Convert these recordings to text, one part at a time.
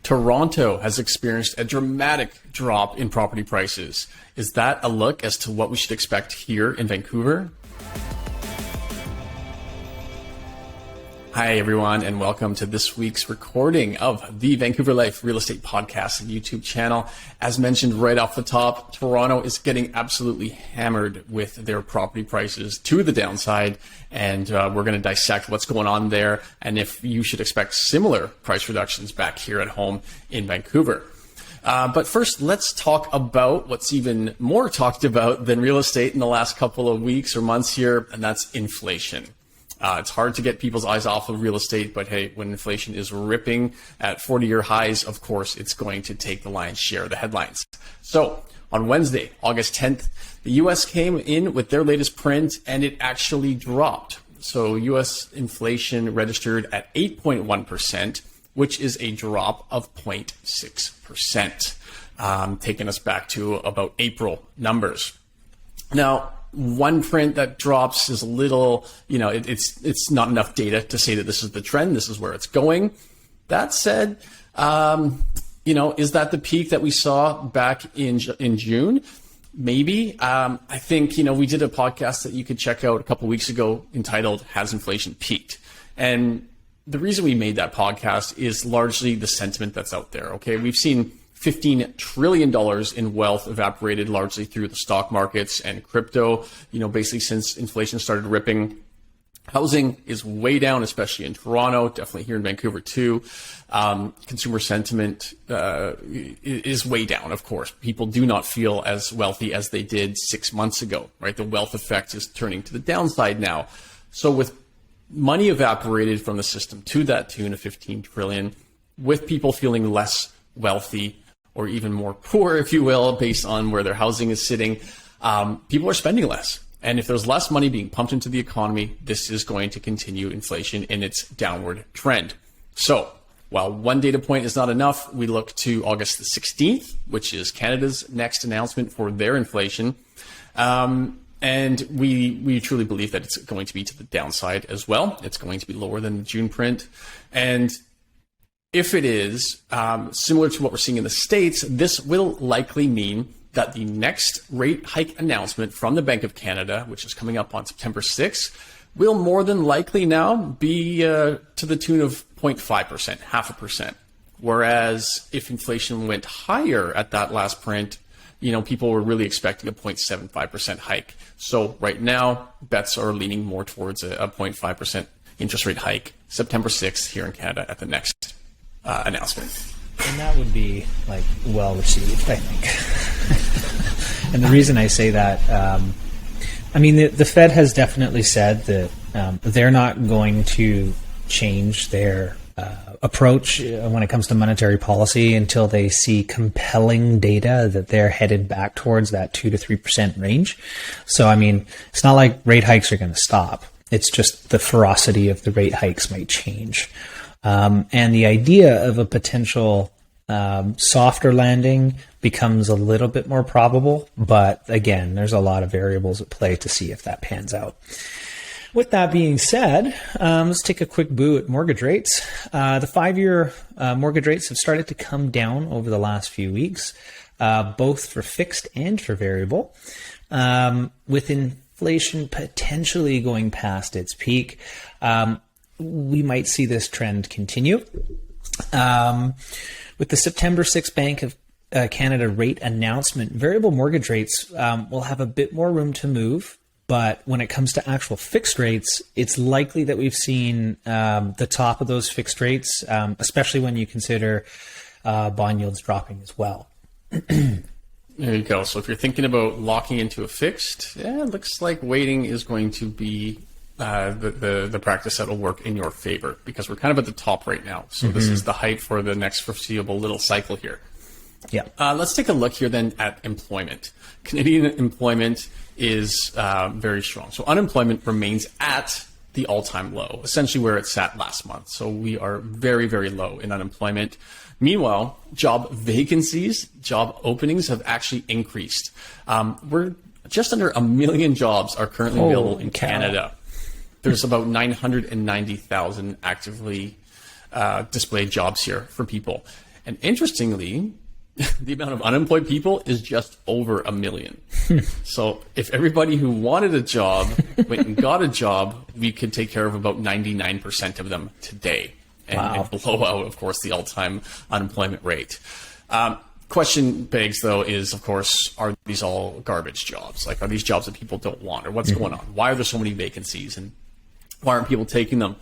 Toronto has experienced a dramatic drop in property prices. Is that a look as to what we should expect here in Vancouver? Hi, everyone, and welcome to this week's recording of the Vancouver Life Real Estate Podcast and YouTube channel. As mentioned right off the top, Toronto is getting absolutely hammered with their property prices to the downside, and we're going to dissect what's going on there and if you should expect similar price reductions back here at home in Vancouver. But first, let's talk about what's even more talked about than real estate in the last couple of weeks or months here, and that's inflation. It's hard to get people's eyes off of real estate, but hey, when inflation is ripping at 40-year highs, of course, it's going to take the lion's share of the headlines. So on Wednesday, August 10th, the U.S. came in with their latest print, and it actually dropped. So U.S. inflation registered at 8.1%, which is a drop of 0.6%, taking us back to about April numbers. Now, one print that drops is a little, it's not enough data to say that this is the trend. This is where it's going. That said, is that the peak that we saw back in June? Maybe. I think, we did a podcast that you could check out a couple of weeks ago entitled Has Inflation Peaked? And the reason we made that podcast is largely the sentiment that's out there. Okay. We've seen $15 trillion in wealth evaporated largely through the stock markets and crypto, basically since inflation started ripping. Housing is way down, especially in Toronto, definitely here in Vancouver too. Consumer sentiment is way down, of course. People do not feel as wealthy as they did 6 months ago, right? The wealth effect is turning to the downside now. So with money evaporated from the system to that tune of 15 trillion, with people feeling less wealthy, or even more poor, if you will, based on where their housing is sitting, people are spending less. And if there's less money being pumped into the economy, this is going to continue inflation in its downward trend. So while one data point is not enough, we look to August the 16th, which is Canada's next announcement for their inflation. And we truly believe that it's going to be to the downside as well. It's going to be lower than the June print. And if it is similar to what we're seeing in the States, this will likely mean that the next rate hike announcement from the Bank of Canada, which is coming up on September 6th, will more than likely now be to the tune of 0.5%, 0.5%. Whereas if inflation went higher at that last print, people were really expecting a 0.75% hike. So right now, bets are leaning more towards a 0.5% interest rate hike September 6th here in Canada at the next announcement. And that would be well received, I think. And the reason I say that, the Fed has definitely said that they're not going to change their approach when it comes to monetary policy until they see compelling data that they're headed back towards that 2 to 3% range. So, it's not like rate hikes are going to stop. It's just the ferocity of the rate hikes might change. And the idea of a potential softer landing becomes a little bit more probable. But again, there's a lot of variables at play to see if that pans out. With that being said, let's take a quick boo at mortgage rates. The 5-year mortgage rates have started to come down over the last few weeks, both for fixed and for variable. With inflation potentially going past its peak, we might see this trend continue. With the September 6th Bank of Canada rate announcement, variable mortgage rates will have a bit more room to move. But when it comes to actual fixed rates, it's likely that we've seen the top of those fixed rates, especially when you consider bond yields dropping as well. There you go. So if you're thinking about locking into a fixed, it looks like waiting is going to be the practice that will work in your favor, because we're kind of at the top right now. So this is the height for the next foreseeable little cycle here. Yeah. Let's take a look here then at employment. Canadian employment is very strong. So unemployment remains at the all-time low, essentially where it sat last month. So we are very, very low in unemployment. Meanwhile, job vacancies, job openings have actually increased. We're just under 1 million jobs are currently available in Canada. There's about 990,000 actively displayed jobs here for people. And interestingly, the amount of unemployed people is just over 1 million. So if everybody who wanted a job went and got a job, we could take care of about 99% of them today. And blow out, of course, the all-time unemployment rate. Question begs, though, is, of course, are these all garbage jobs? Like, are these jobs that people don't want? Or what's going on? Why are there so many vacancies? And why aren't people taking them?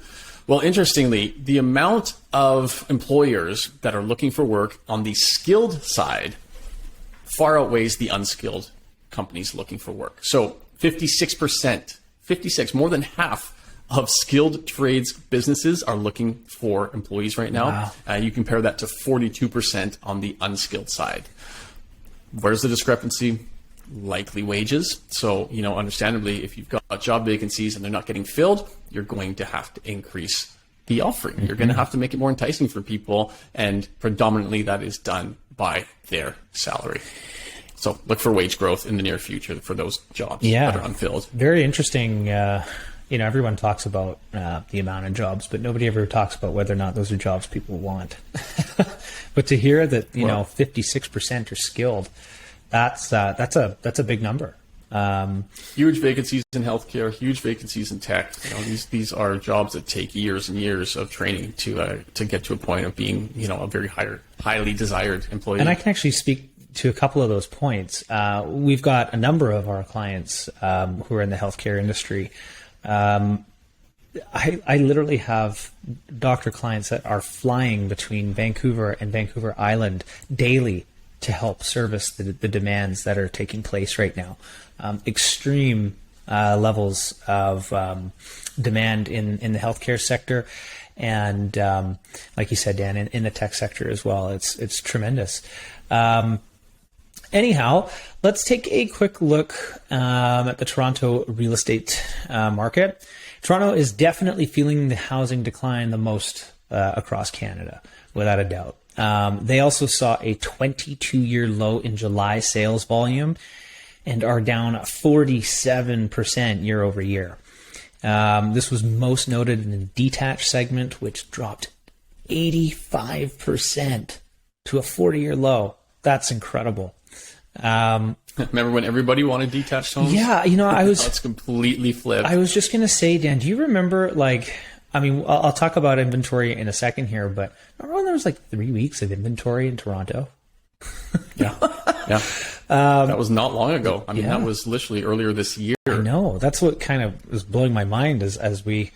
Well, interestingly, the amount of employers that are looking for work on the skilled side far outweighs the unskilled companies looking for work. So 56%, more than half of skilled trades businesses are looking for employees right now. Wow. You compare that to 42% on the unskilled side. Where's the discrepancy? Likely wages. So, understandably, if you've got job vacancies and they're not getting filled, you're going to have to increase the offering. Mm-hmm. You're going to have to make it more enticing for people. And predominantly that is done by their salary. So look for wage growth in the near future for those jobs that are unfilled. Very interesting. Everyone talks about the amount of jobs, but nobody ever talks about whether or not those are jobs people want. But to hear that, 56% are skilled, that's a big number. Huge vacancies in healthcare, huge vacancies in tech. These are jobs that take years and years of training to get to a point of being, a very highly desired employee. And I can actually speak to a couple of those points. We've got a number of our clients who are in the healthcare industry. I literally have doctor clients that are flying between Vancouver and Vancouver Island daily to help service the demands that are taking place right now. Extreme levels of demand in the healthcare sector. And like you said, Dan, in the tech sector as well. It's tremendous. Anyhow, let's take a quick look at the Toronto real estate market. Toronto is definitely feeling the housing decline the most across Canada, without a doubt. They also saw a 22-year low in July sales volume and are down 47% year over year. This was most noted in the detached segment, which dropped 85% to a 40-year low. That's incredible. Remember when everybody wanted detached homes? Yeah, It's completely flipped. I was just going to say, Dan, do you remember, I'll talk about inventory in a second here, but remember when there was 3 weeks of inventory in Toronto? Yeah. That was not long ago. That was literally earlier this year. I know. That's what kind of was blowing my mind as we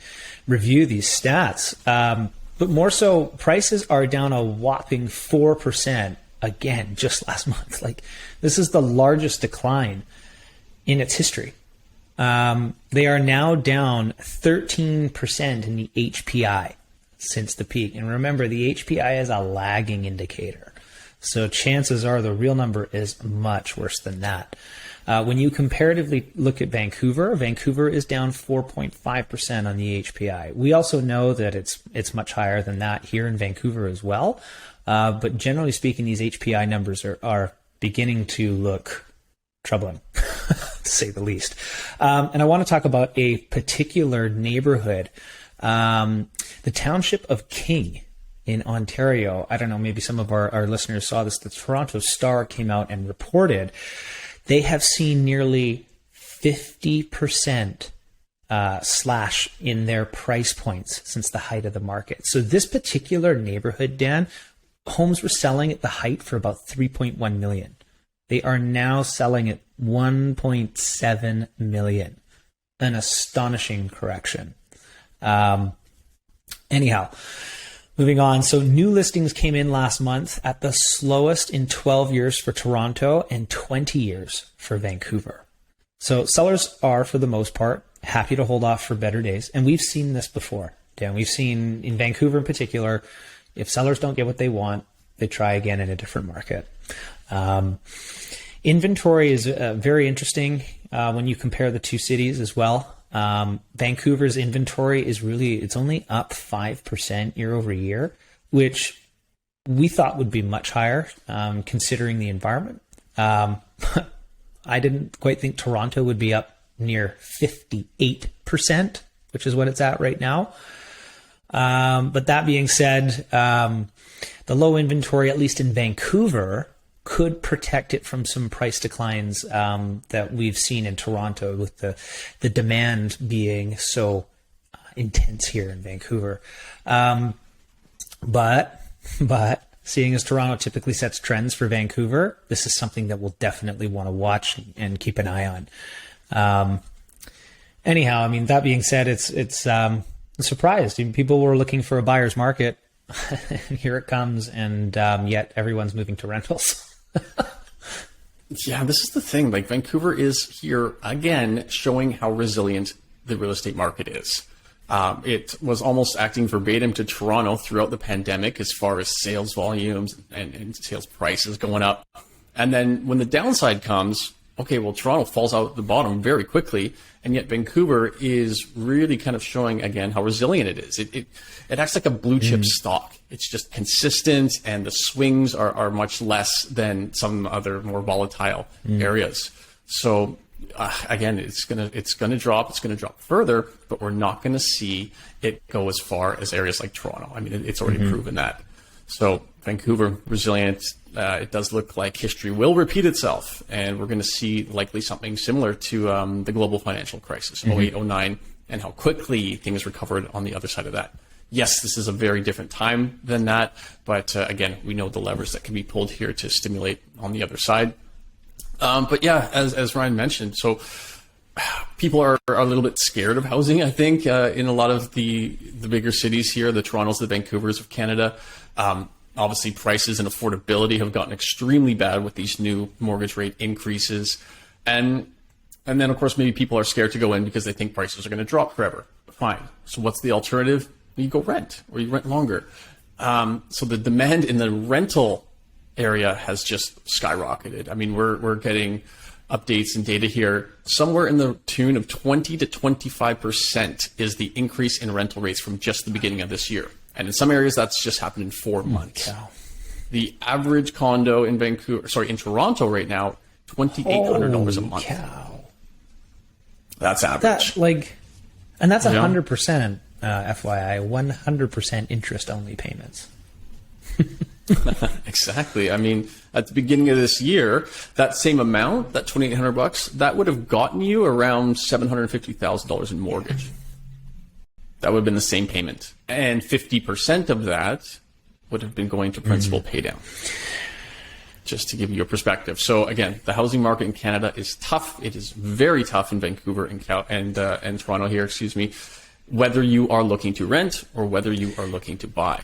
review these stats. But more so, prices are down a whopping 4%. Again, just last month. This is the largest decline in its history. They are now down 13% in the HPI since the peak. And remember, the HPI is a lagging indicator. So chances are the real number is much worse than that. When you comparatively look at Vancouver is down 4.5% on the HPI. We also know that it's much higher than that here in Vancouver as well. But generally speaking, these HPI numbers are beginning to look troubling, to say the least. And I want to talk about a particular neighborhood, the township of King in Ontario. I don't know, maybe some of our listeners saw this. The Toronto Star came out and reported they have seen nearly 50% slash in their price points since the height of the market. So this particular neighborhood, Dan, homes were selling at the height for about 3.1 million. They are now selling at 1.7 million. An astonishing correction. Anyhow, moving on. So new listings came in last month at the slowest in 12 years for Toronto and 20 years for Vancouver. So sellers are, for the most part, happy to hold off for better days. And we've seen this before, Dan. We've seen in Vancouver in particular, if sellers don't get what they want, they try again in a different market. Inventory is very interesting when you compare the two cities as well. Vancouver's inventory is it's only up 5% year over year, which we thought would be much higher considering the environment. I didn't quite think Toronto would be up near 58%, which is what it's at right now. But that being said, the low inventory, at least in Vancouver, could protect it from some price declines that we've seen in Toronto, with the demand being so intense here in Vancouver. But seeing as Toronto typically sets trends for Vancouver, this is something that we'll definitely want to watch and keep an eye on. Anyhow, I mean, that being said, it's surprised. People were looking for a buyer's market. Here it comes, and yet everyone's moving to rentals. Yeah, this is the thing. Like, Vancouver is here again, showing how resilient the real estate market is. It was almost acting verbatim to Toronto throughout the pandemic as far as sales volumes and sales prices going up. And then when the downside comes, okay, well, Toronto falls out the bottom very quickly, and yet Vancouver is really kind of showing again how resilient it is. It acts like a blue chip stock. It's just consistent, and the swings are much less than some other more volatile areas. So again, it's gonna drop. It's gonna drop further, but we're not gonna see it go as far as areas like Toronto. I mean, it's already proven that. So Vancouver, resilient. It does look like history will repeat itself, and we're going to see likely something similar to the global financial crisis, 08, 09, and how quickly things recovered on the other side of that. Yes, this is a very different time than that, but again, we know the levers that can be pulled here to stimulate on the other side. But yeah, as Ryan mentioned, so people are a little bit scared of housing, I think, in a lot of the bigger cities here, the Torontos, the Vancouvers of Canada. Obviously, prices and affordability have gotten extremely bad with these new mortgage rate increases. And then, of course, maybe people are scared to go in because they think prices are going to drop forever. Fine. So what's the alternative? You go rent, or you rent longer. So the demand in the rental area has just skyrocketed. I mean, we're getting updates and data here. Somewhere in the tune of 20 to 25% is the increase in rental rates from just the beginning of this year. And in some areas, that's just happened in 4 months. The average condo in in Toronto right now, $2,800 a month. Cow. That's average. And that's 100%, FYI, 100% interest-only payments. Exactly. I mean, at the beginning of this year, that same amount, that $2,800, that would have gotten you around $750,000 in mortgage. That would have been the same payment. And 50% of that would have been going to principal pay down. Just to give you a perspective. So again, the housing market in Canada is tough. It is very tough in Vancouver and Toronto here, whether you are looking to rent or whether you are looking to buy.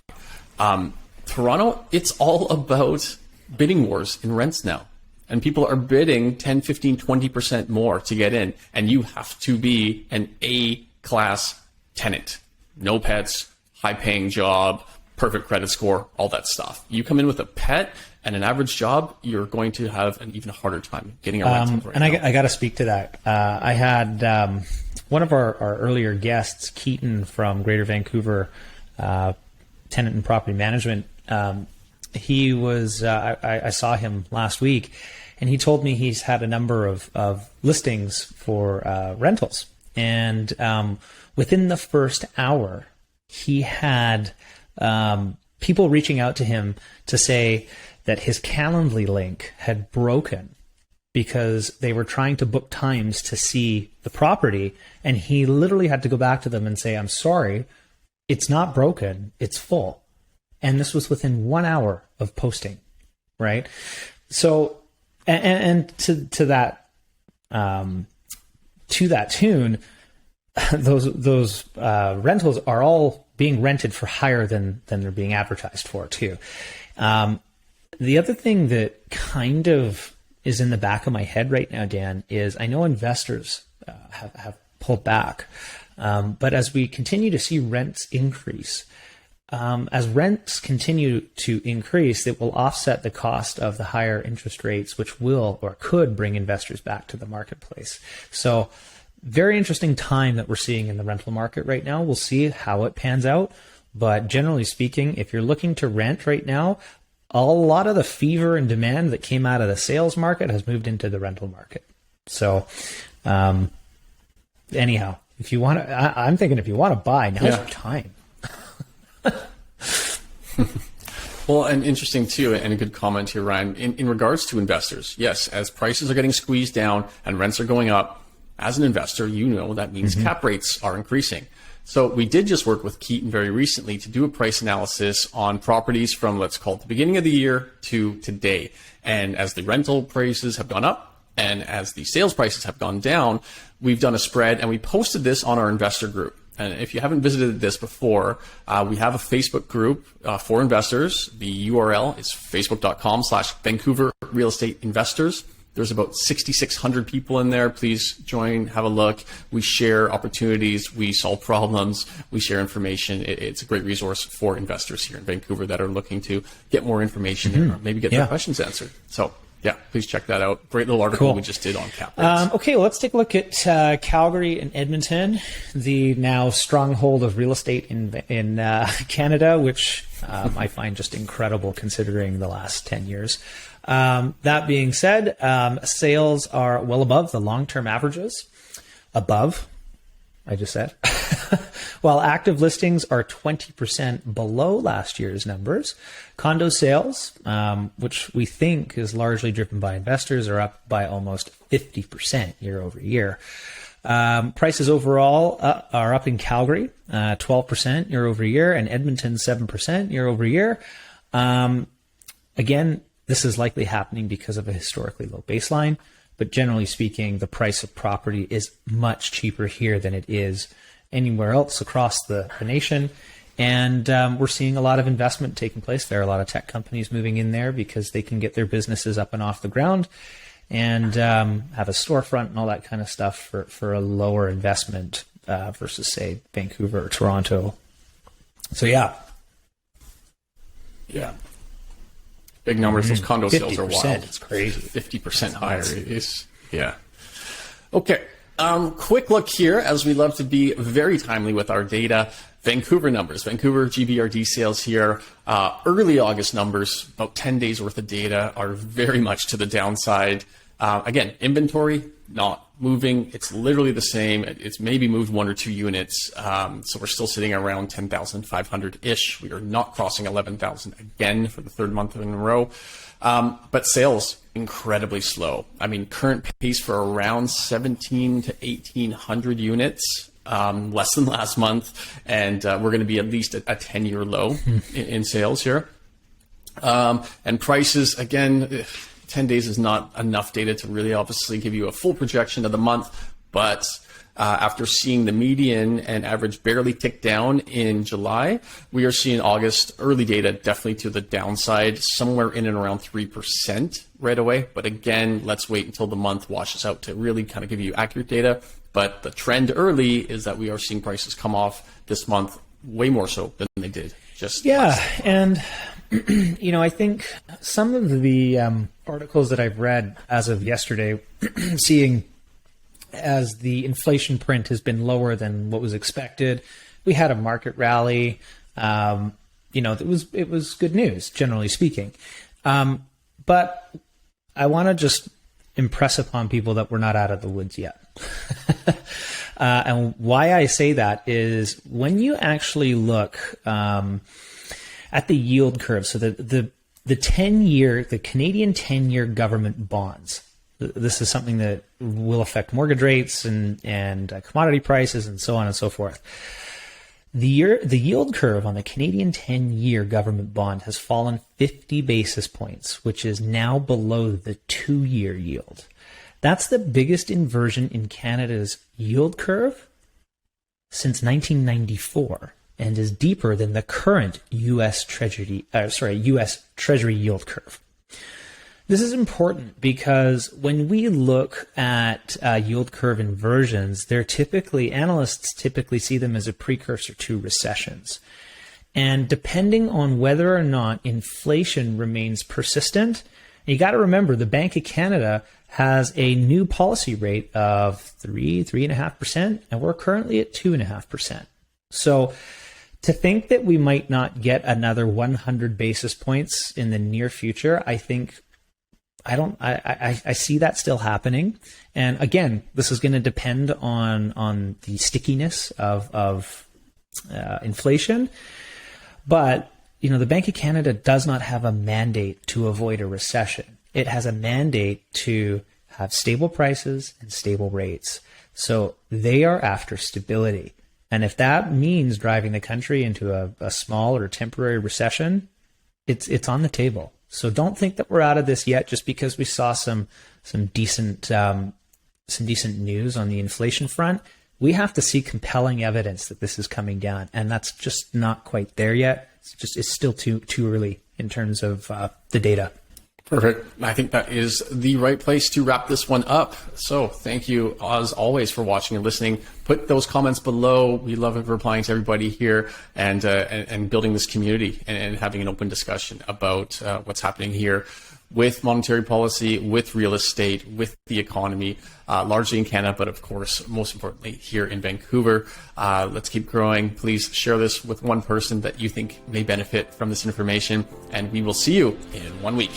Toronto, it's all about bidding wars in rents now. And people are bidding 10, 15, 20% more to get in. And you have to be an A-class tenant. No pets, high-paying job, perfect credit score, all that stuff. You come in with a pet and an average job, you're going to have an even harder time getting a rental right now. I got to speak to that. I had one of our earlier guests, Keaton from Greater Vancouver, tenant and property management. He was, I saw him last week, and he told me he's had a number of listings for rentals. And within the first hour, he had people reaching out to him to say that his Calendly link had broken because they were trying to book times to see the property, and he literally had to go back to them and say, "I'm sorry, it's not broken, it's full." And this was within 1 hour of posting, right? So, and to that tune, those rentals are all being rented for higher than they're being advertised for too. The other thing that kind of is in the back of my head right now, Dan, is I know investors have pulled back, but as we continue to see rents increase, as rents continue to increase, it will offset the cost of the higher interest rates, which will or could bring investors back to the marketplace. So very interesting time that we're seeing in the rental market right now. We'll see how it pans out. But generally speaking, if you're looking to rent right now, a lot of the fever and demand that came out of the sales market has moved into the rental market. So anyhow, if you want to, I'm thinking if you want to buy, now's your time. Well, and interesting too, and a good comment here, Ryan, in regards to investors. Yes, as prices are getting squeezed down and rents are going up, as an investor, you know that means cap rates are increasing. So we did just work with Keaton very recently to do a price analysis on properties from, let's call it, the beginning of the year to today. And as the rental prices have gone up and as the sales prices have gone down, we've done a spread, and we posted this on our investor group. And if you haven't visited this before, we have a Facebook group for investors. The URL is facebook.com/Vancouver Real Estate Investors. There's about 6,600 people in there. Please join, have a look. We share opportunities. We solve problems. We share information. It's a great resource for investors here in Vancouver that are looking to get more information or maybe get their questions answered. So yeah, please check that out. Great little article we just did on cap rates. Okay, well, let's take a look at Calgary and Edmonton, the now stronghold of real estate in Canada, which I find just incredible considering the last 10 years. That being said, sales are well above the long-term averages. Above, I just said. While active listings are 20% below last year's numbers, condo sales, which we think is largely driven by investors, are up by almost 50% year over year. Prices overall are up in Calgary, 12% year over year, and Edmonton 7% year over year. Again, this is likely happening because of a historically low baseline, but generally speaking, the price of property is much cheaper here than it is anywhere else across the nation. And we're seeing a lot of investment taking place there. A lot of tech companies moving in there because they can get their businesses up and off the ground and have a storefront and all that kind of stuff for a lower investment versus, say, Vancouver or Toronto. So, yeah. Yeah. Big numbers. Those condo sales are wild. It's crazy. 50% higher. It is. Yeah. Okay. Quick look here, as we love to be very timely with our data. Vancouver numbers, Vancouver GVRD sales here. Early August numbers, about 10 days worth of data, are very much to the downside. Again, inventory not moving. It's literally the same. It's maybe moved 1 or 2 units. So we're still sitting around 10,500-ish. We are not crossing 11,000 again for the third month in a row. But sales, incredibly slow. I mean, current pace for around 17 to 1,800 units, less than last month. And we're going to be at least a 10-year low in sales here. And prices, again, 10 days is not enough data to really obviously give you a full projection of the month. But after seeing the median and average barely tick down in July, we are seeing August early data definitely to the downside, somewhere in and around 3% right away. But again, let's wait until the month washes out to really kind of give you accurate data. But the trend early is that we are seeing prices come off this month way more so than they did just last. And I think some of the articles that I've read as of yesterday, seeing as the inflation print has been lower than what was expected, we had a market rally. It was good news, generally speaking. But I want to just impress upon people that we're not out of the woods yet. And why I say that is when you actually look at the yield curve, so the 10-year, the Canadian 10-year government bonds. This is something that will affect mortgage rates and commodity prices and so on and so forth. The yield curve on the Canadian 10-year government bond has fallen 50 basis points, which is now below the 2-year yield. That's the biggest inversion in Canada's yield curve since 1994 and is deeper than the current U.S. Treasury yield curve. This is important because when we look at yield curve inversions, analysts typically see them as a precursor to recessions. And depending on whether or not inflation remains persistent, you got to remember the Bank of Canada has a new policy rate of 3.5%, and we're currently at 2.5%. So to think that we might not get another 100 basis points in the near future, I see that still happening. And again, this is going to depend on the stickiness of inflation. But the Bank of Canada does not have a mandate to avoid a recession. It has a mandate to have stable prices and stable rates. So they are after stability. And if that means driving the country into a small or temporary recession, it's on the table. So don't think that we're out of this yet just because we saw some decent news on the inflation front. We have to see compelling evidence that this is coming down, and that's just not quite there yet. It's still too early in terms of the data. Perfect. I think that is the right place to wrap this one up. So thank you, as always, for watching and listening. Put those comments below. We love replying to everybody here and building this community and having an open discussion about what's happening here with monetary policy, with real estate, with the economy, largely in Canada, but of course, most importantly, here in Vancouver. Let's keep growing. Please share this with one person that you think may benefit from this information, and we will see you in 1 week.